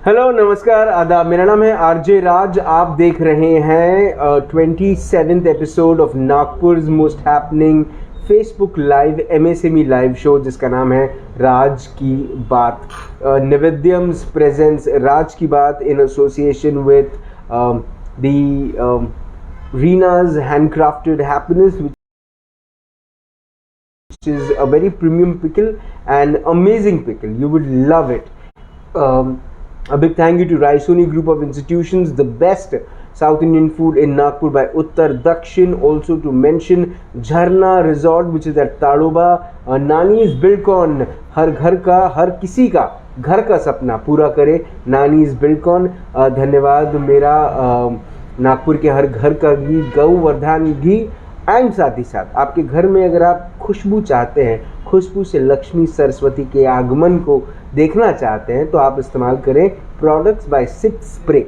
Hello, नमस्कार, आदाब। मेरा नाम है आरजे राज। आप देख रहे हैं 27th episode of Nagpur most happening Facebook live MSME live show, जिसका नाम है राज की बात। निवेद्यम्स प्रेजेंस राज की बात in association with the Reena's handcrafted happiness, which is a very premium pickle and amazing pickle. You would love it. A big thank you to Raisoni Group of Institutions, the best South Indian food in Nagpur by Uttar Dakshin. Also to mention Jharna Resort, which is at Tadoba. Nani's Buildcon, हर घर का, हर किसी का घर का सपना पूरा करे। Nani's Buildcon, धन्यवाद। मेरा नागपुर के हर घर का घी, गौवर्धन घी। एंड साथ ही साथ आपके घर में अगर आप खुशबू चाहते हैं, खुशबू से लक्ष्मी सरस्वती के आगमन को देखना चाहते हैं, तो आप इस्तेमाल करें प्रोडक्ट्स बाय सिप स्प्रे।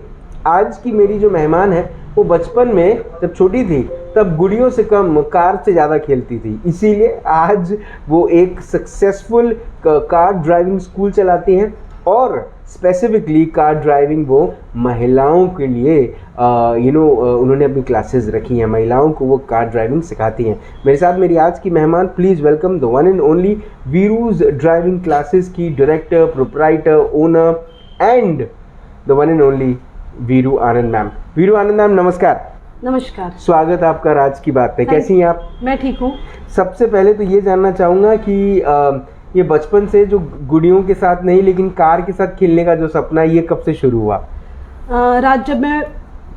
आज की मेरी जो मेहमान है वो बचपन में जब छोटी थी तब गुड़ियों से कम कार से ज़्यादा खेलती थी, इसीलिए आज वो एक सक्सेसफुल कार ड्राइविंग स्कूल चलाती हैं और स्पेसिफिकली कार ड्राइविंग वो महिलाओं के लिए उन्होंने अपनी क्लासेस रखी हैं। महिलाओं को वो कार ड्राइविंग सिखाती हैं। मेरे साथ मेरी आज की मेहमान, please welcome the one and only Veeru's driving classes की director, proprietor, owner and the one and only Veeru Anand ma'am. Veeru Anand ma'am, नमस्कार। नमस्कार, स्वागत आपका राज की बात है। कैसी हैं आप? मैं ठीक हूँ। सबसे पहले तो ये जानना चाहूँगा कि ये बचपन से जो गुड़ियों के साथ नहीं लेकिन कार के साथ खेलने का जो सपना है, ये कब से शुरू हुआ? राज, जब मैं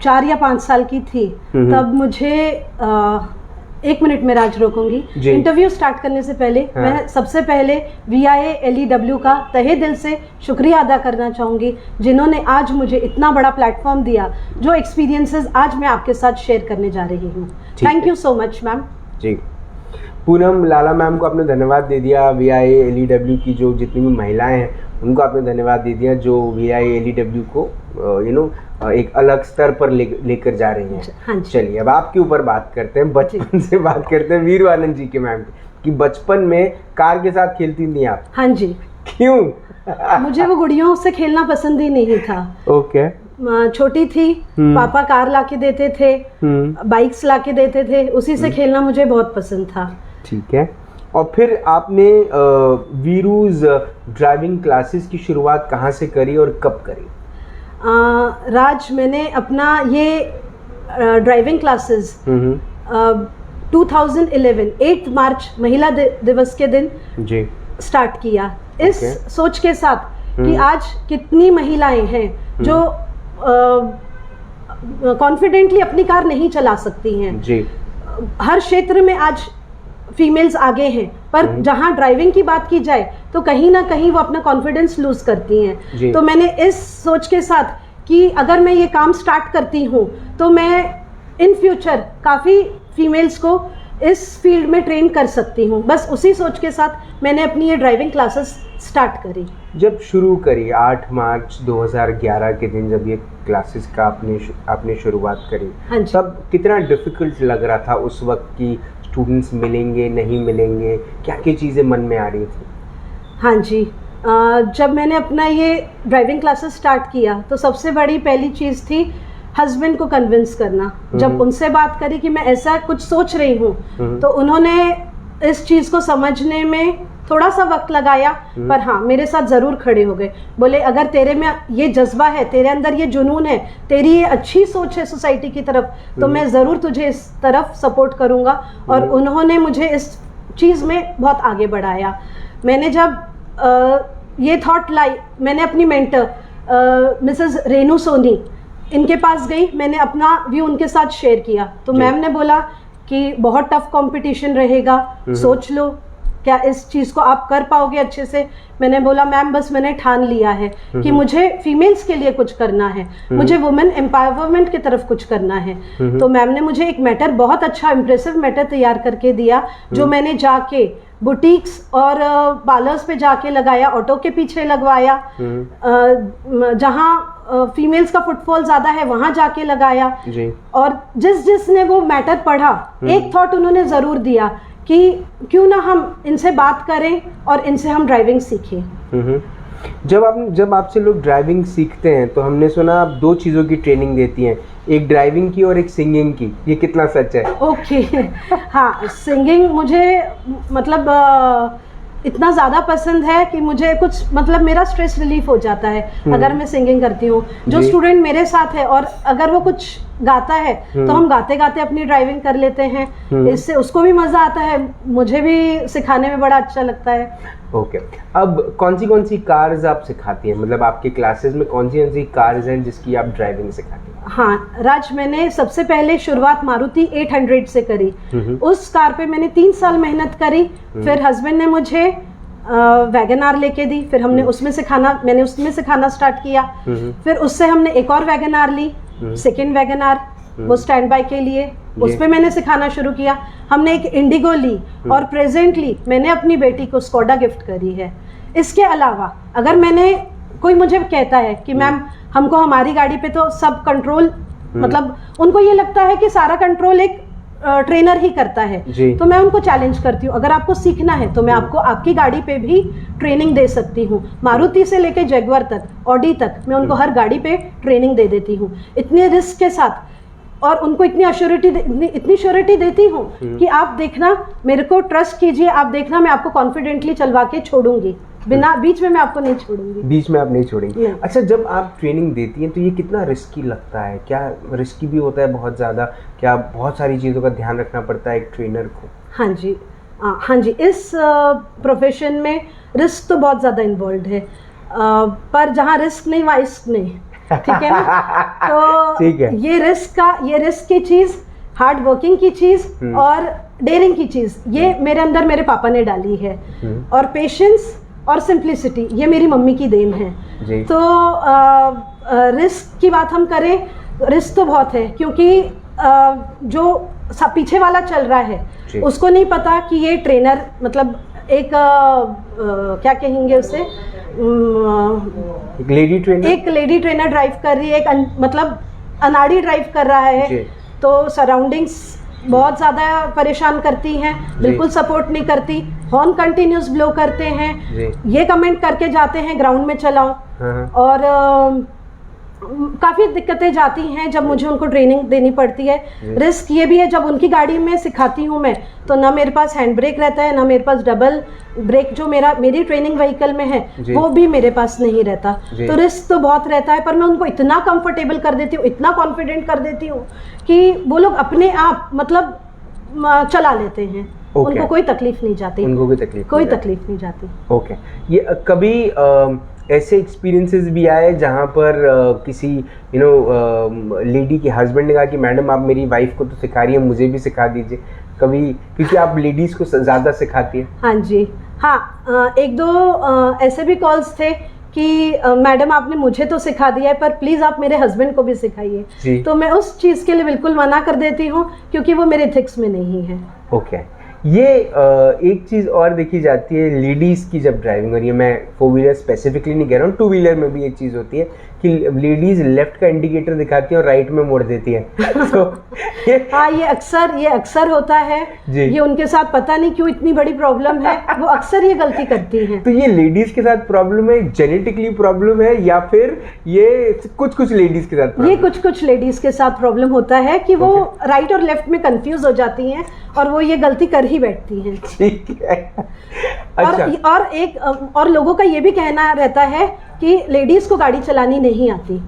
4 या 5 साल की थी तब मुझे 1 मिनट में राज रोकूंगी। इंटरव्यू स्टार्ट करने से पहले मैं सबसे पहले VIA LEW का तहे दिल से शुक्रिया अदा करना चाहूँगी, जिन्होंने आज मुझे इतना बड़ा प्लेटफॉर्म दिया, जो एक्सपीरियंसेस आज मैं आपके साथ शेयर करने जा रही हूँ। Thank you so much ma'am. जी, पूनम लाला मैम को आपने धन्यवाद दे दिया। VIA LEW की जो जितनी भी महिलाएं हैं उनको आपने धन्यवाद दे दिया, जो VIA LEW को एक अलग स्तर पर लेकर जा रही हैं। हाँ, चलिए अब आपके ऊपर बात करते हैं, बचपन से बात करते हैं वीरू आनंद जी के मैम कि बचपन में कार के साथ खेलती थी आप? हाँ जी। क्यों? मुझे वो गुड़ियों से खेलना पसंद ही नहीं था। ओके। छोटी थी, पापा कार लाके देते थे, बाइक्स लाके देते थे, उसी से खेलना मुझे बहुत पसंद था। ठीक है। और फिर आपने वीरूज ड्राइविंग क्लासेस की शुरुआत कहाँ से करी और कब करी? राज, मैंने अपना ये ड्राइविंग क्लासेस 2011 8 मार्च महिला दिवस के दिन जी स्टार्ट किया, इस सोच के साथ कि आज कितनी महिलाएं हैं जो कॉन्फिडेंटली अपनी कार नहीं चला सकती हैं जी। हर क्षेत्र में आज फीमेल्स आगे हैं, पर जहां ड्राइविंग की बात की जाए तो कहीं ना कहीं वो अपना कॉन्फिडेंस लूज करती हैं। तो मैंने इस सोच के साथ कि अगर मैं ये काम स्टार्ट करती हूँ तो मैं इन फ्यूचर काफ़ी फीमेल्स को इस फील्ड में ट्रेन कर सकती हूँ। बस उसी सोच के साथ मैंने अपनी ये ड्राइविंग क्लासेस स्टार्ट करी। जब शुरू करी 8 मार्च 2011 के दिन जब ये क्लासेस का आपने शुरुआत करी, हाँ, तब कितना डिफिकल्ट लग रहा था उस वक्त की स्टूडेंट्स मिलेंगे नहीं मिलेंगे, क्या क्या चीज़ें मन में आ रही थी? हाँ जी, जब मैंने अपना ये ड्राइविंग क्लासेस स्टार्ट किया तो सबसे बड़ी पहली चीज़ थी हस्बैंड को कन्विंस करना। जब उनसे बात करी कि मैं ऐसा कुछ सोच रही हूँ तो उन्होंने इस चीज़ को समझने में थोड़ा सा वक्त लगाया, पर हाँ मेरे साथ ज़रूर खड़े हो गए। बोले अगर तेरे में ये जज्बा है, तेरे अंदर ये जुनून है, तेरी ये अच्छी सोच है सोसाइटी की तरफ, तो मैं ज़रूर तुझे इस तरफ सपोर्ट करूँगा। और उन्होंने मुझे इस चीज़ में बहुत आगे बढ़ाया। मैंने जब ये थॉट लाई, मैंने अपनी मेंटर मिसेस रेनू सोनी इनके पास गई, मैंने अपना व्यू उनके साथ शेयर किया। तो मैम ने बोला कि बहुत टफ कंपटीशन रहेगा, सोच लो क्या इस चीज़ को आप कर पाओगे अच्छे से। मैंने बोला मैम बस मैंने ठान लिया है कि मुझे फीमेल्स के लिए कुछ करना है, मुझे वुमेन एम्पावरमेंट की तरफ कुछ करना है। तो मैम ने मुझे एक मैटर, बहुत अच्छा इंप्रेसिव मैटर तैयार करके दिया, जो मैंने जाके बुटीक्स और पार्लर्स पे जाके लगाया, ऑटो के पीछे लगवाया, जहाँ फीमेल्स का फुटफॉल ज़्यादा है वहाँ जाके लगाया जी। और जिसने वो मैटर पढ़ा, एक थॉट उन्होंने ज़रूर दिया कि क्यों ना हम इनसे बात करें और इनसे हम ड्राइविंग सीखें। जब आपसे लोग ड्राइविंग सीखते हैं तो हमने सुना आप 2 चीज़ों की ट्रेनिंग देती हैं, एक ड्राइविंग की और एक सिंगिंग की, ये कितना सच है? ओके हाँ, सिंगिंग मुझे मतलब इतना ज़्यादा पसंद है कि मुझे कुछ मतलब मेरा स्ट्रेस रिलीफ हो जाता है अगर मैं सिंगिंग करती हूँ। जो स्टूडेंट मेरे साथ है और अगर वो कुछ गाता है तो हम गाते गाते अपनी ड्राइविंग कर लेते हैं, इससे उसको भी मज़ा आता है, मुझे भी सिखाने में बड़ा अच्छा लगता है। ओके अब कौन सी कार्स आप सिखाती हैं, मतलब आपके क्लासेस में कौन सी कार्स हैं जिसकी आप ड्राइविंग सिखाती हैं? हाँ राज, मैंने सबसे पहले शुरुआत मारुति 800 से करी। उस कार पे मैंने 3 साल मेहनत करी, फिर हस्बैंड ने मुझे वैगन आर लेके दी, फिर हमने मैंने उसमें सिखाना स्टार्ट किया। फिर उससे हमने एक और वैगन आर ली, सेकेंड वैगन आर, वो स्टैंड बाय के लिए, उस पे मैंने सिखाना शुरू किया। हमने एक इंडिगो ली और प्रेजेंटली मैंने अपनी बेटी को स्कोडा गिफ्ट करी है। इसके अलावा अगर कोई मुझे कहता है कि मैम हमको हमारी गाड़ी पे तो सब कंट्रोल, मतलब उनको ये लगता है कि सारा कंट्रोल एक ट्रेनर ही करता है, तो मैं उनको चैलेंज करती हूँ, अगर आपको सीखना है तो मैं आपको आपकी गाड़ी पे भी ट्रेनिंग दे सकती हूँ। मारुति से लेके जगुआर तक, ऑडी तक, मैं उनको हर गाड़ी पे ट्रेनिंग दे देती हूँ इतने रिस्क के साथ, और उनको इतनी श्योरिटी देती हूँ कि आप देखना, मेरे को ट्रस्ट कीजिए, आप देखना मैं आपको कॉन्फिडेंटली चलवा के छोड़ूंगी, बिना बीच में मैं आपको नहीं छोड़ूंगी। बीच में आप नहीं छोड़ेंगे? अच्छा, जब आप ट्रेनिंग देती हैं तो ये कितना रिस्की लगता है? क्या रिस्की भी होता है बहुत ज़्यादा? क्या बहुत सारी चीज़ों का ध्यान रखना पड़ता है एक ट्रेनर को? हाँ जी, इस प्रोफेशन में रिस्क तो बहुत ज़्यादा इन्वॉल्व है, पर जहाँ रिस्क नहीं वहाँ इश्क नहीं, ठीक है ना? तो ठीक है, ये रिस्क की चीज़, हार्ड वर्किंग की चीज़ और डेयरिंग की चीज़, ये मेरे अंदर मेरे पापा ने डाली है, और पेशेंस और सिंप्लिसिटी ये मेरी मम्मी की देन है। तो रिस्क की बात हम करें, रिस्क तो बहुत है, क्योंकि जो पीछे वाला चल रहा है उसको नहीं पता कि ये ट्रेनर मतलब एक क्या कहेंगे उसे, एक लेडी ट्रेनर ड्राइव कर रही है, एक मतलब अनाड़ी ड्राइव कर रहा है, तो सराउंडिंग्स बहुत ज़्यादा परेशान करती हैं, बिल्कुल सपोर्ट नहीं करती, हॉर्न कंटिन्यूस ब्लो करते हैं, ये कमेंट करके जाते हैं ग्राउंड में चलाओ, और काफ़ी दिक्कतें जाती हैं जब मुझे उनको ट्रेनिंग देनी पड़ती है। रिस्क ये भी है, जब उनकी गाड़ी में सिखाती हूँ मैं, तो ना मेरे पास हैंड ब्रेक रहता है, ना मेरे पास डबल ब्रेक जो मेरी ट्रेनिंग व्हीकल में है वो भी मेरे पास नहीं रहता, तो रिस्क तो बहुत रहता है। पर मैं उनको इतना कंफर्टेबल कर देती हूँ, इतना कॉन्फिडेंट कर देती हूँ कि वो लोग अपने आप मतलब चला लेते हैं, उनको कोई तकलीफ नहीं जाती, कोई तकलीफ नहीं जाती। ओके, ये कभी ऐसे एक्सपीरियंसेस भी आए जहाँ पर किसी लेडी के हस्बैंड ने कहा कि मैडम आप मेरी वाइफ को तो सिखा रही हैं, मुझे भी सिखा दीजिए कभी, क्योंकि आप लेडीज़ को ज़्यादा सिखाती हैं? हाँ जी, हाँ, 1-2 ऐसे भी कॉल्स थे कि मैडम आपने मुझे तो सिखा दिया है, पर प्लीज़ आप मेरे हस्बैंड को भी सिखाइए, तो मैं उस चीज़ के लिए बिल्कुल मना कर देती हूँ, क्योंकि वो मेरे एथिक्स में नहीं है। ओके, ये एक चीज़ और देखी जाती है लेडीज़ की जब ड्राइविंग हो रही है, मैं 4 व्हीलर स्पेसिफिकली नहीं कह रहा हूँ, 2 व्हीलर में भी एक चीज़ होती है कि लेडीज़ लेफ्ट का इंडिकेटर दिखाती हैं और राइट में मोड़ देती हैं। तो हाँ, ये अक्सर होता है, ये उनके साथ पता नहीं क्यों इतनी बड़ी प्रॉब्लम है, वो अक्सर ये गलती करती हैं। तो ये लेडीज़ के साथ प्रॉब्लम है, जेनेटिकली प्रॉब्लम है, या फिर ये कुछ लेडीज़ के साथ? ये कुछ लेडीज़ के साथ प्रॉब्लम होता है कि वो राइट और लेफ्ट में कंफ्यूज हो जाती हैं और वो ये गलती कर ही बैठती हैं। ठीक है। अच्छा। और लोगों का ये भी कहना रहता है कि लेडीज को गाड़ी चलानी नहीं आती,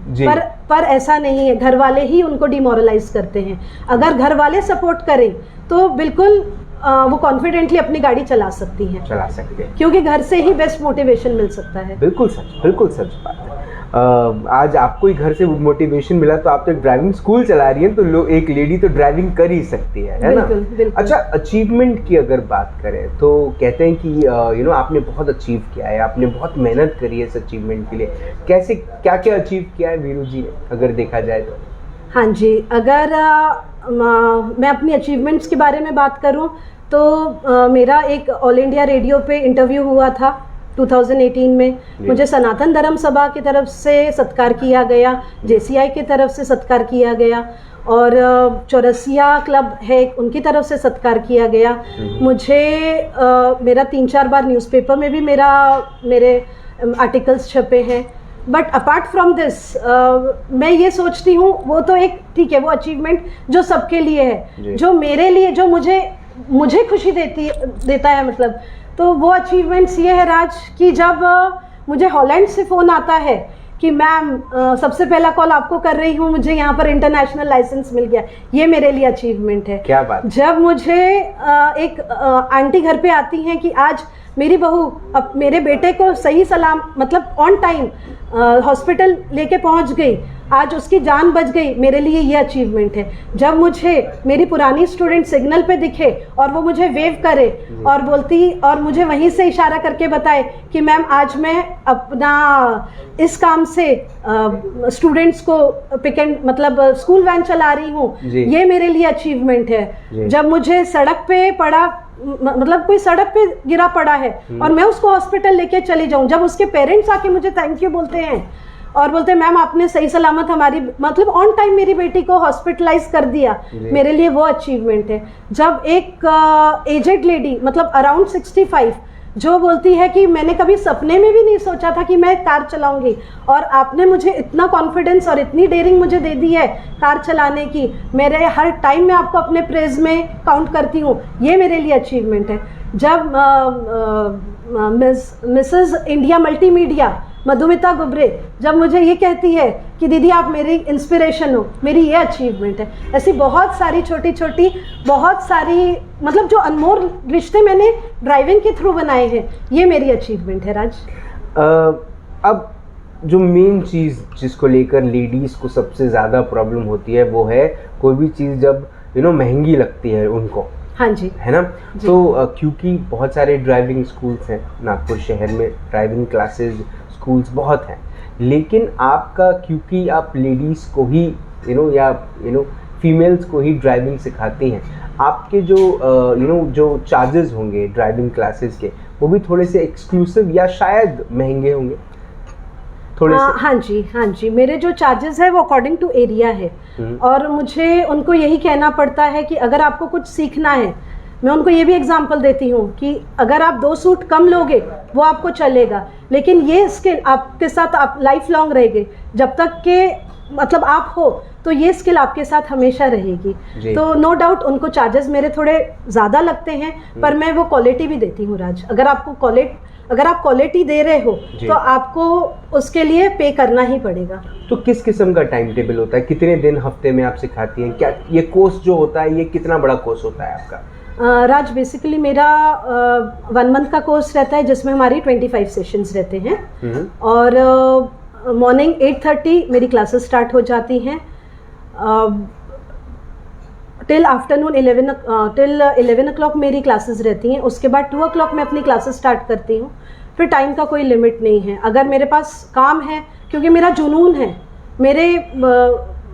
पर ऐसा नहीं है, घर वाले ही उनको डिमोरलाइज करते हैं। अगर घर वाले सपोर्ट करें तो बिल्कुल वो कॉन्फिडेंटली अपनी गाड़ी चला सकते हैं, क्योंकि घर से ही बेस्ट मोटिवेशन मिल सकता है। बिल्कुल सच बात है। आज आपको ही घर से मोटिवेशन मिला, तो आप तो ड्राइविंग स्कूल चला रही हैं, तो एक लेडी तो ड्राइविंग कर ही सकती है ना? बिल्कुल। अच्छा, अचीवमेंट की अगर बात करें तो कहते हैं कि आपने बहुत अचीव किया है, आपने बहुत मेहनत करी है इस अचीवमेंट के लिए। कैसे क्या अचीव किया है वीरू जी ने, अगर देखा जाए तो? हाँ जी, अगर मैं अपनी अचीवमेंट्स के बारे में बात करूँ तो मेरा एक ऑल इंडिया रेडियो पे इंटरव्यू हुआ था 2018 में। मुझे सनातन धर्म सभा की तरफ से सत्कार किया गया, JCI की तरफ से सत्कार किया गया, और चौरसिया क्लब है उनकी तरफ से सत्कार किया गया। मुझे मेरा 3-4 बार न्यूज़पेपर में भी मेरे आर्टिकल्स छपे हैं। बट अपार्ट फ्रॉम दिस मैं ये सोचती हूँ, वो तो एक ठीक है, वो अचीवमेंट जो सबके लिए है, जो मेरे लिए, जो मुझे खुशी देता है मतलब, तो वो अचीवमेंट्स ये है राज कि जब मुझे हॉलैंड से फ़ोन आता है कि मैम सबसे पहला कॉल आपको कर रही हूँ, मुझे यहाँ पर इंटरनेशनल लाइसेंस मिल गया, ये मेरे लिए अचीवमेंट है। क्या बात। जब मुझे एक आंटी घर पे आती हैं कि आज मेरी बहू अब मेरे बेटे को सही सलाम मतलब ऑन टाइम हॉस्पिटल लेके पहुँच गई, आज उसकी जान बच गई, मेरे लिए ये अचीवमेंट है। जब मुझे मेरी पुरानी स्टूडेंट सिग्नल पे दिखे और वो मुझे वेव करे और बोलती और मुझे वहीं से इशारा करके बताए कि मैम आज मैं अपना इस काम से स्टूडेंट्स को पिक एंड मतलब स्कूल वैन चला रही हूँ, ये मेरे लिए अचीवमेंट है। जब मुझे सड़क पे पड़ा मतलब कोई सड़क पे गिरा पड़ा है और मैं उसको हॉस्पिटल लेके चली जाऊं, जब उसके पेरेंट्स आके मुझे थैंक यू बोलते हैं और बोलते हैं मैम आपने सही सलामत हमारी मतलब ऑन टाइम मेरी बेटी को हॉस्पिटलाइज कर दिया, मेरे लिए वो अचीवमेंट है। जब एक एजेड लेडी मतलब अराउंड 65 जो बोलती है कि मैंने कभी सपने में भी नहीं सोचा था कि मैं कार चलाऊंगी और आपने मुझे इतना कॉन्फिडेंस और इतनी डेयरिंग मुझे दे दी है कार चलाने की, मेरे हर टाइम में आपको अपने प्रेज में काउंट करती हूँ, ये मेरे लिए अचीवमेंट है। जब मिसेस इंडिया मल्टीमीडिया मधुमिता गुब्रे जब मुझे ये कहती है कि दीदी आप मेरी इंस्पिरेशन हो, मेरी ये अचीवमेंट है। ऐसी बहुत सारी छोटी छोटी बहुत सारी मतलब जो अनमोल रिश्ते मैंने ड्राइविंग के थ्रू बनाए हैं, ये मेरी अचीवमेंट है राज। अब जो मेन चीज़ जिसको लेकर लेडीज़ को सबसे ज़्यादा प्रॉब्लम होती है वो है कोई भी चीज़ जब महंगी लगती है उनको, हाँ जी, है ना। तो क्योंकि बहुत सारे ड्राइविंग स्कूल्स हैं नागपुर शहर में, ड्राइविंग क्लासेस स्कूल्स बहुत हैं, लेकिन आपका क्योंकि आप लेडीज़ को ही या फीमेल्स को ही ड्राइविंग सिखाती हैं, आपके जो जो चार्जेस होंगे ड्राइविंग क्लासेस के वो भी थोड़े से एक्सक्लूसिव या शायद महंगे होंगे थोड़े से। हाँ जी, मेरे जो चार्जेस है वो अकॉर्डिंग टू एरिया है और मुझे उनको यही कहना पड़ता है कि अगर आपको कुछ सीखना है, मैं उनको ये भी एग्जांपल देती हूँ कि अगर आप 2 सूट कम लोगे वो आपको चलेगा, लेकिन ये स्किल आपके साथ आप लाइफ लॉन्ग रहेगी, जब तक के मतलब आप हो तो ये स्किल आपके साथ हमेशा रहेगी। तो नो डाउट उनको चार्जेस मेरे थोड़े ज़्यादा लगते हैं, पर मैं वो क्वालिटी भी देती हूँ राज। अगर आप क्वालिटी दे रहे हो तो आपको उसके लिए पे करना ही पड़ेगा। तो किस किस्म का टाइम टेबल होता है, कितने दिन हफ्ते में आप सिखाती हैं, क्या ये कोर्स जो होता है ये कितना बड़ा कोर्स होता है आपका? राज बेसिकली मेरा 1 मंथ का कोर्स रहता है जिसमें हमारी 25 सेशंस रहते हैं और मॉर्निंग 8:30 मेरी क्लासेस स्टार्ट हो जाती हैं टिल आफ्टरनून 11 o'clock मेरी क्लासेस रहती हैं। उसके बाद 2 o'clock मैं अपनी क्लासेस स्टार्ट करती हूँ। फिर टाइम का कोई लिमिट नहीं है, अगर मेरे पास काम है, क्योंकि मेरा जुनून है, मेरे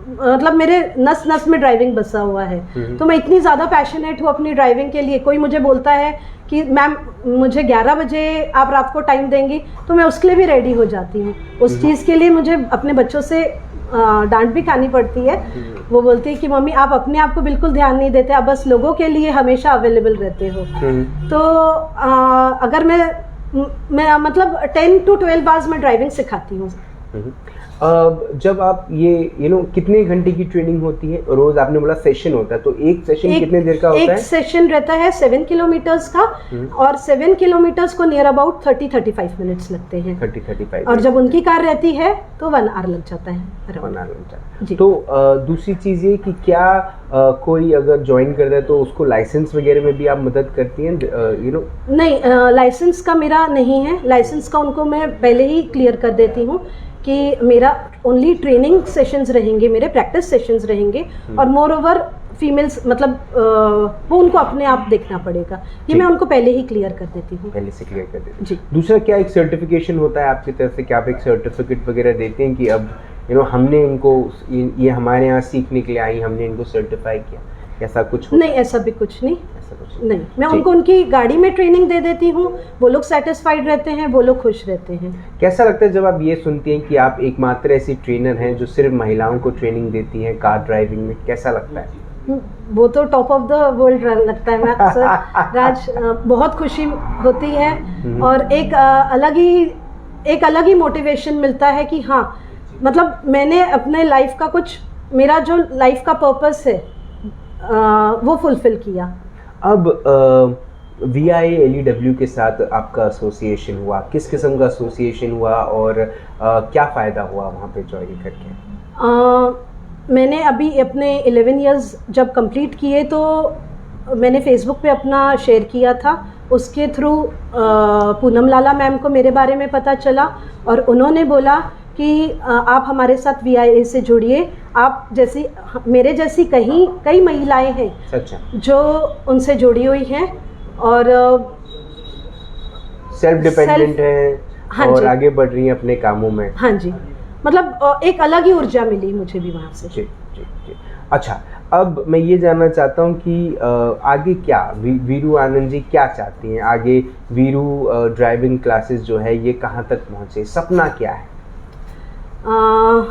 मतलब मेरे नस नस में ड्राइविंग बसा हुआ है, तो मैं इतनी ज़्यादा पैशनेट हूँ अपनी ड्राइविंग के लिए। कोई मुझे बोलता है कि मैम मुझे 11 बजे आप रात को टाइम देंगी, तो मैं उसके लिए भी रेडी हो जाती हूँ। उस चीज़ के लिए मुझे अपने बच्चों से डांट भी खानी पड़ती है। वो बोलती है कि मम्मी आप अपने आप को बिल्कुल ध्यान नहीं देते, आप बस लोगों के लिए हमेशा अवेलेबल रहते हो। तो अगर मैं मतलब 10 to 12 आवर्स में ड्राइविंग सिखाती हूँ। जब आप ये कितने घंटे की ट्रेनिंग होती है रोज? आपने बोला सेशन होता है, तो एक सेशन कितने देर का होता है? एक सेशन रहता है 7 किलोमीटर्स का और 7 किलोमीटर्स को नियर अबाउट 30-35 मिनट्स लगते हैं। 30-35 और जब उनकी कार रहती है तो 1 आवर लग जाता है। 1 आवर लग जाता है। तो दूसरी चीज़ ये कि क्या कोई अगर ज्वाइन कर रहा है तो उसको लाइसेंस वगैरह में भी आप मदद करती हैं? नहीं, लाइसेंस का मेरा नहीं है। लाइसेंस का उनको मैं पहले ही क्लियर कर देती हूँ कि मेरा ओनली ट्रेनिंग सेशंस रहेंगे, मेरे प्रैक्टिस सेशंस रहेंगे और मोर ओवर फीमेल्स मतलब वो उनको अपने आप देखना पड़ेगा। ये मैं उनको पहले ही क्लियर कर देती हूँ। पहले से क्लियर कर देती हूँ। जी। दूसरा, क्या एक सर्टिफिकेशन होता है आपकी तरफ से, क्या आप एक सर्टिफिकेट वगैरह देते हैं कि अब हमने इनको ये हमारे यहाँ सीखने के लिए आई, हमने इनको सर्टिफाई किया, ऐसा कुछ होता? नहीं, ऐसा भी कुछ नहीं। नहीं, मैं उनको उनकी गाड़ी में ट्रेनिंग दे देती हूँ, वो लोग सेटिस्फाइड रहते हैं, वो लोग खुश रहते हैं। कैसा लगता है जब आप ये सुनती हैं कि आप एकमात्र ऐसी ट्रेनर हैं जो सिर्फ महिलाओं को ट्रेनिंग देती हैं कार ड्राइविंग में? कैसा लगता है? वो तो टॉप ऑफ द वर्ल्ड लगता है मैं अक्सर राज। बहुत खुशी होती है और एक अलग ही एक अलग ही मोटिवेशन मिलता है कि हाँ, मतलब मैंने अपने लाइफ का कुछ, मेरा जो लाइफ का पर्पस है वो फुलफिल किया। अब VILEW के साथ आपका एसोसिएशन हुआ, किस किस्म का एसोसिएशन हुआ और क्या फ़ायदा हुआ वहाँ पे ज्वाइन करके? मैंने अभी अपने 11 इयर्स जब कंप्लीट किए तो मैंने फेसबुक पे अपना शेयर किया था, उसके थ्रू पूनम लाला मैम को मेरे बारे में पता चला और उन्होंने बोला कि आप हमारे साथ VIA से जुड़िए, आप जैसी, मेरे जैसी कई महिलाएं हैं अच्छा जो उनसे जुड़ी हुई हैं और सेल्फ डिपेंडेंट है। हाँ और जी, आगे बढ़ रही हैं अपने कामों में। हाँ जी, मतलब एक अलग ही ऊर्जा मिली मुझे भी वहाँ से। जी जी जी। अच्छा, अब मैं ये जानना चाहता हूँ कि आगे क्या वीरू आनंद जी क्या चाहती हैं आगे? वीरू ड्राइविंग क्लासेस जो है ये कहाँ तक पहुँचे, सपना क्या है?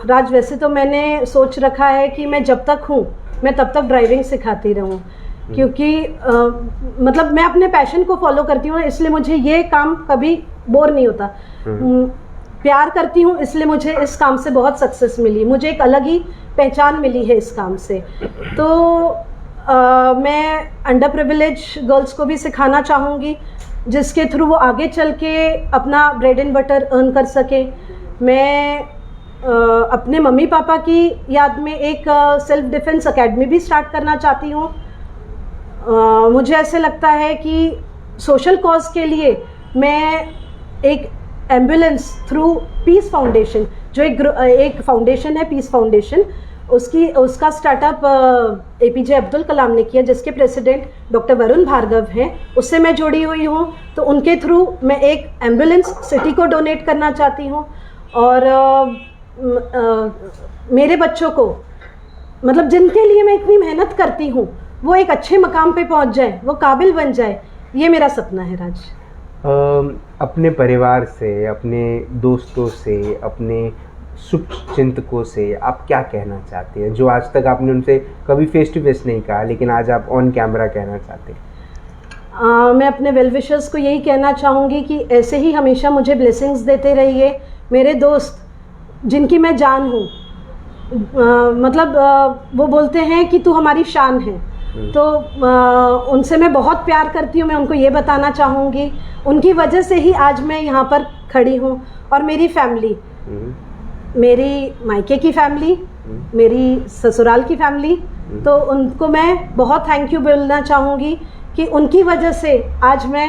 राज, वैसे तो मैंने सोच रखा है कि मैं जब तक हूँ मैं तब तक ड्राइविंग सिखाती रहूँ, क्योंकि मतलब मैं अपने पैशन को फॉलो करती हूँ, इसलिए मुझे ये काम कभी बोर नहीं होता। प्यार करती हूँ इसलिए मुझे इस काम से बहुत सक्सेस मिली, मुझे एक अलग ही पहचान मिली है इस काम से। तो मैं अंडर प्रिविलेज गर्ल्स को भी सिखाना चाहूँगी, जिसके थ्रू वो आगे चल के अपना ब्रेड एंड बटर अर्न कर सके। मैं अपने मम्मी पापा की याद में एक सेल्फ डिफेंस एकेडमी भी स्टार्ट करना चाहती हूँ। मुझे ऐसे लगता है कि सोशल कॉज के लिए मैं एक एम्बुलेंस थ्रू पीस फाउंडेशन, जो एक फाउंडेशन है पीस फाउंडेशन, उसका स्टार्टअप APJ अब्दुल कलाम ने किया, जिसके प्रेसिडेंट डॉक्टर वरुण भार्गव हैं, उससे मैं जुड़ी हुई हूँ। तो उनके थ्रू मैं एक एम्बुलेंस सिटी को डोनेट करना चाहती हूँ और मेरे बच्चों को, मतलब जिनके लिए मैं इतनी मेहनत करती हूँ, वो एक अच्छे मकाम पे पहुँच जाए, वो काबिल बन जाए, ये मेरा सपना है राज। अपने परिवार से, अपने दोस्तों से, अपने शुभ चिंतकों से आप क्या कहना चाहते हैं जो आज तक आपने उनसे कभी फेस टू फेस नहीं कहा लेकिन आज आप ऑन कैमरा कहना चाहते हैं? मैं अपने वेल विशर्स को यही कहना चाहूँगी कि ऐसे ही हमेशा मुझे ब्लेसिंग्स देते रहिए। मेरे दोस्त जिनकी मैं जान हूँ, मतलब वो बोलते हैं कि तू हमारी शान है, तो उनसे मैं बहुत प्यार करती हूँ। मैं उनको ये बताना चाहूँगी, उनकी वजह से ही आज मैं यहाँ पर खड़ी हूँ। और मेरी फैमिली, मेरी मायके की फैमिली, मेरी ससुराल की फैमिली, तो उनको मैं बहुत थैंक यू बोलना चाहूँगी कि उनकी वजह से आज मैं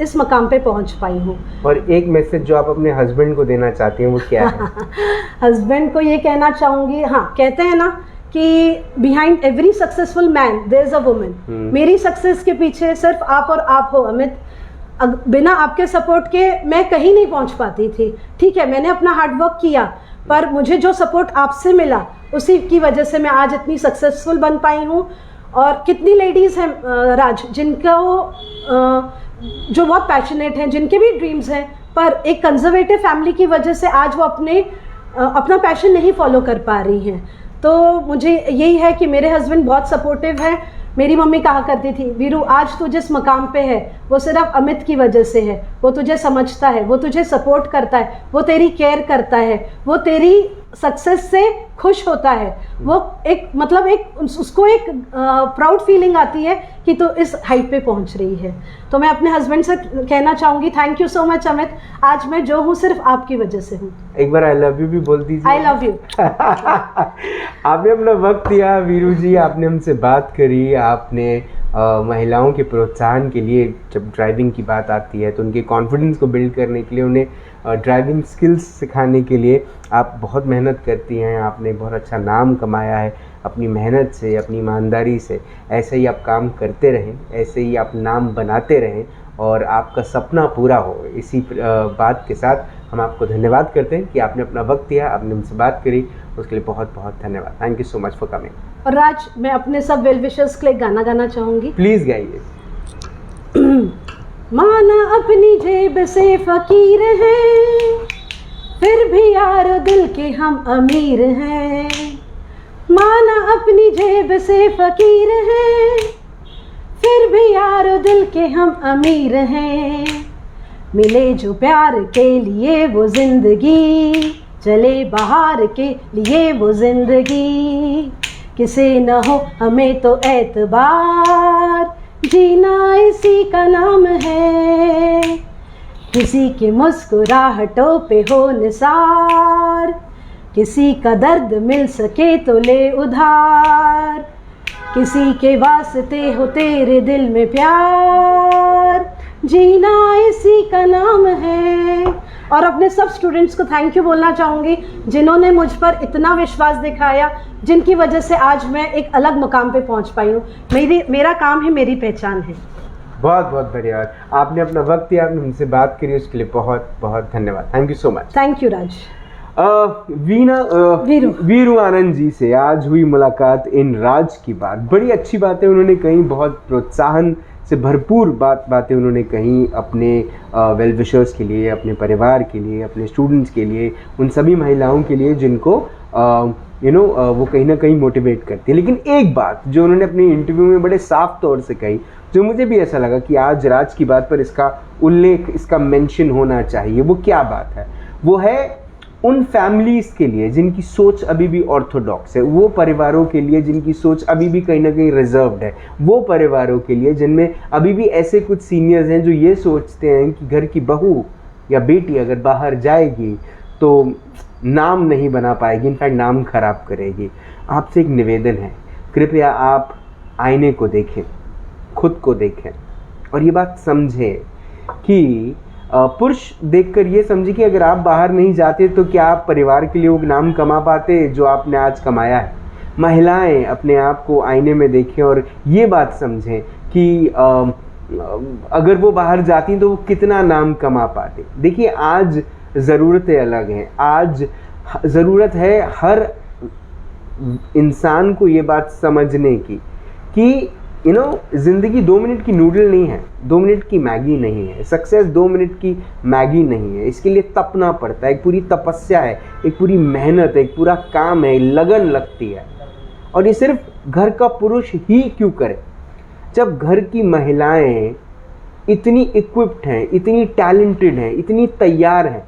इस मकाम पे पहुँच पाई हूँ। और एक मैसेज जो आप अपने हस्बैंड को देना चाहती हैं वो क्या है? हस्बैंड को ये कहना चाहूँगी, हाँ, कहते हैं ना कि behind every successful man there is a woman. मेरी सक्सेस के पीछे सिर्फ आप और आप हो अमित। बिना आपके सपोर्ट के मैं कहीं नहीं पहुंच पाती थी। ठीक है, मैंने अपना हार्ड वर्क किया, पर मुझे जो सपोर्ट आपसे मिला उसी की वजह से मैं आज इतनी सक्सेसफुल बन पाई हूँ। और कितनी लेडीज़ हैं राज, जिनको जो बहुत पैशनेट हैं, जिनके भी ड्रीम्स हैं, पर एक कंजर्वेटिव फैमिली की वजह से आज वो अपना पैशन नहीं फॉलो कर पा रही हैं। तो मुझे यही है कि मेरे हस्बैंड बहुत सपोर्टिव है। मेरी मम्मी कहा करती थी, वीरू आज तू जिस मकाम पे है वो सिर्फ अमित की वजह से है। वो तुझे समझता है, वो तुझे सपोर्ट करता है, वो तेरी केयर करता है, वो तेरी सक्सेस से खुश होता है। वो एक मतलब एक उसको एक प्राउड फीलिंग आती है कि तू इस हाइट पे पहुंच रही है। तो मैं अपने हस्बैंड से कहना चाहूँगी, thank you so much Amit, आज मैं जो हूँ सिर्फ आपकी वजह से हूँ। एक बार आई लव यू भी बोल दीजिए। I love you. आपने अपना वक्त दिया वीरू जी, आपने हमसे बात करी, आपने महिलाओं के प्रोत्साहन के लिए, जब ड्राइविंग की बात आती है तो उनके कॉन्फिडेंस को बिल्ड करने के लिए, उन्हें ड्राइविंग स्किल्स सिखाने के लिए आप बहुत मेहनत करती हैं। आपने बहुत अच्छा नाम कमाया है अपनी मेहनत से, अपनी ईमानदारी से। ऐसे ही आप काम करते रहें, ऐसे ही आप नाम बनाते रहें और आपका सपना पूरा हो। इसी बात के साथ हम आपको धन्यवाद करते हैं कि आपने अपना वक्त दिया, आपने हमसे बात करी, उसके लिए बहुत बहुत धन्यवाद। Thank you so much for coming. और राज, मैं अपने सब वेल विशर्स के लिए गाना गाना चाहूँगी। प्लीज़ गाइए। माना अपनी जेब से फकीर हैं, फिर भी यारो दिल के हम अमीर हैं। माना अपनी जेब से फकीर हैं, फिर भी यारो दिल के हम अमीर हैं। मिले जो प्यार के लिए वो जिंदगी, चले बाहर के लिए वो जिंदगी, किसे न हो हमें तो एतबार, जीना इसी का नाम है, किसी की मुस्कुराहटों पे हो निसार, किसी का दर्द मिल सके तो ले उधार, किसी के वास्ते हो तेरे दिल में प्यार, जीना इसी का नाम है। और अपने सब स्टूडेंट्स को थैंक यू बोलना चाहूँगी जिन्होंने मुझ पर इतना विश्वास दिखाया, जिनकी वजह से आज मैं एक अलग मुकाम पे पहुँच पाई हूँ। मेरा काम है, मेरी पहचान है। बहुत बहुत बढ़िया, आपने अपना वक्त दिया, आपने हमसे बात करी, उसके लिए बहुत बहुत धन्यवाद। Thank you so much. Thank you Raj. Veeru Anand ji से आज हुई मुलाकात इन राज की बात। बड़ी अच्छी बातें उन्होंने कही, बहुत प्रोत्साहन से भरपूर बातें उन्होंने कही अपने वेल विशर्स के लिए, अपने परिवार के लिए, अपने स्टूडेंट्स के लिए, उन सभी महिलाओं के लिए जिनको वो कहीं ना कहीं मोटिवेट करती है। लेकिन एक बात जो उन्होंने अपने इंटरव्यू में बड़े साफ तौर से कही, जो मुझे भी ऐसा लगा कि आज राज की बात पर इसका उल्लेख, इसका मेंशन होना चाहिए, वो क्या बात है? वो है उन फैमिलीज़ के लिए जिनकी सोच अभी भी ऑर्थोडॉक्स है, वो परिवारों के लिए जिनकी सोच अभी भी कहीं ना कहीं रिजर्व्ड है, वो परिवारों के लिए जिनमें अभी भी ऐसे कुछ सीनियर्स हैं जो ये सोचते हैं कि घर की बहू या बेटी अगर बाहर जाएगी तो नाम नहीं बना पाएगी, इनफैक्ट नाम खराब करेगी। आपसे एक निवेदन है, कृपया आप आईने को देखें, खुद को देखें और ये बात समझें कि पुरुष देखकर ये समझे कि अगर आप बाहर नहीं जाते तो क्या आप परिवार के लिए वो नाम कमा पाते जो आपने आज कमाया है। महिलाएं अपने आप को आईने में देखें और ये बात समझें कि अगर वो बाहर जाती तो वो कितना नाम कमा पाते। देखिए, आज ज़रूरतें अलग हैं, आज ज़रूरत है हर इंसान को ये बात समझने की कि ज़िंदगी 2 मिनट की नूडल नहीं है, 2 मिनट की मैगी नहीं है, सक्सेस 2 मिनट की मैगी नहीं है। इसके लिए तपना पड़ता है, एक पूरी तपस्या है, एक पूरी मेहनत है, एक पूरा काम है, लगन लगती है। और ये सिर्फ घर का पुरुष ही क्यों करे, जब घर की महिलाएं इतनी इक्विप्ड हैं, इतनी टैलेंटेड हैं, इतनी तैयार हैं,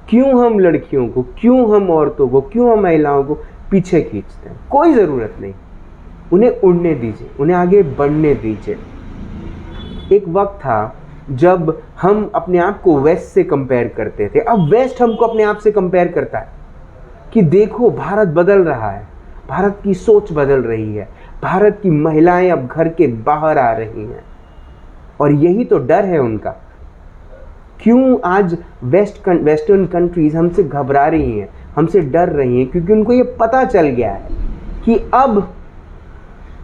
क्यों हम लड़कियों को, क्यों हम औरतों को, क्यों हम महिलाओं को पीछे खींचते हैं? कोई ज़रूरत नहीं, उन्हें उड़ने दीजिए, उन्हें आगे बढ़ने दीजिए। एक वक्त था जब हम अपने आप को वेस्ट से कंपेयर करते थे, अब वेस्ट हमको अपने आप से कंपेयर करता है कि देखो भारत बदल रहा है, भारत की सोच बदल रही है, भारत की महिलाएं अब घर के बाहर आ रही हैं। और यही तो डर है उनका। क्यों आज वेस्टर्न कंट्रीज हमसे घबरा रही हैं, हमसे डर रही हैं? क्योंकि उनको ये पता चल गया है कि अब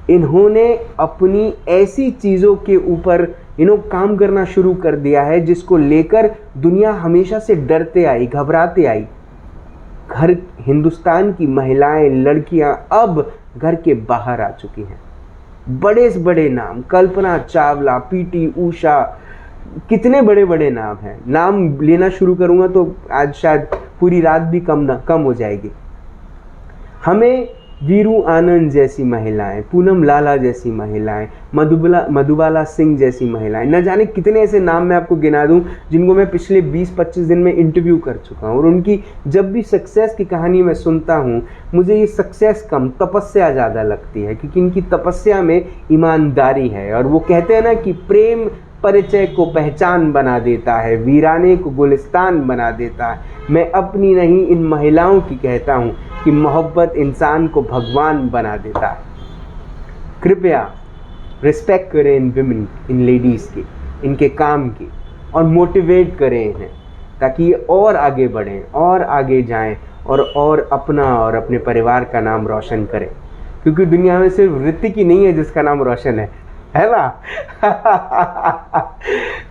इन्होंने अपनी ऐसी चीज़ों के ऊपर काम करना शुरू कर दिया है जिसको लेकर दुनिया हमेशा से डरते आई, घबराते आई। हिंदुस्तान की महिलाएं, लड़कियां अब घर के बाहर आ चुकी हैं। बड़े से बड़े नाम, कल्पना चावला, पीटी ऊषा, कितने बड़े बड़े नाम हैं। नाम लेना शुरू करूंगा तो आज शायद पूरी रात भी कम हो जाएगी। हमें वीरू आनंद जैसी महिलाएं, पूनम लाला जैसी महिलाएं, मधुबाला सिंह जैसी महिलाएं, न जाने कितने ऐसे नाम मैं आपको गिना दूं जिनको मैं पिछले 20-25 दिन में इंटरव्यू कर चुका हूं। और उनकी जब भी सक्सेस की कहानी मैं सुनता हूं, मुझे ये सक्सेस कम, तपस्या ज़्यादा लगती है, क्योंकि इनकी तपस्या में ईमानदारी है। और वो कहते हैं ना कि प्रेम परिचय को पहचान बना देता है, वीराने को गुलिस्तान बना देता है। मैं अपनी नहीं, इन महिलाओं की कहता हूँ कि मोहब्बत इंसान को भगवान बना देता है। कृपया रिस्पेक्ट करें इन विमेन, इन लेडीज़ की, इनके काम की, और मोटिवेट करें इन्हें, ताकि ये और आगे बढ़ें और आगे जाएं और अपना और अपने परिवार का नाम रोशन करें। क्योंकि दुनिया में सिर्फ ऋतिक ही नहीं है जिसका नाम रोशन है ना?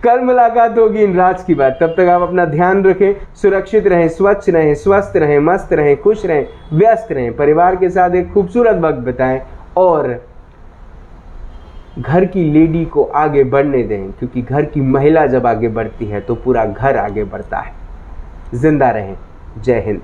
कल मुलाकात होगी इन राज की बात। तब तक आप अपना ध्यान रखें, सुरक्षित रहें, स्वच्छ रहें, स्वस्थ रहें, मस्त रहें, खुश रहें, व्यस्त रहें, परिवार के साथ एक खूबसूरत वक्त बिताएं और घर की लेडी को आगे बढ़ने दें, क्योंकि घर की महिला जब आगे बढ़ती है तो पूरा घर आगे बढ़ता है। जिंदा रहें। जय हिंद।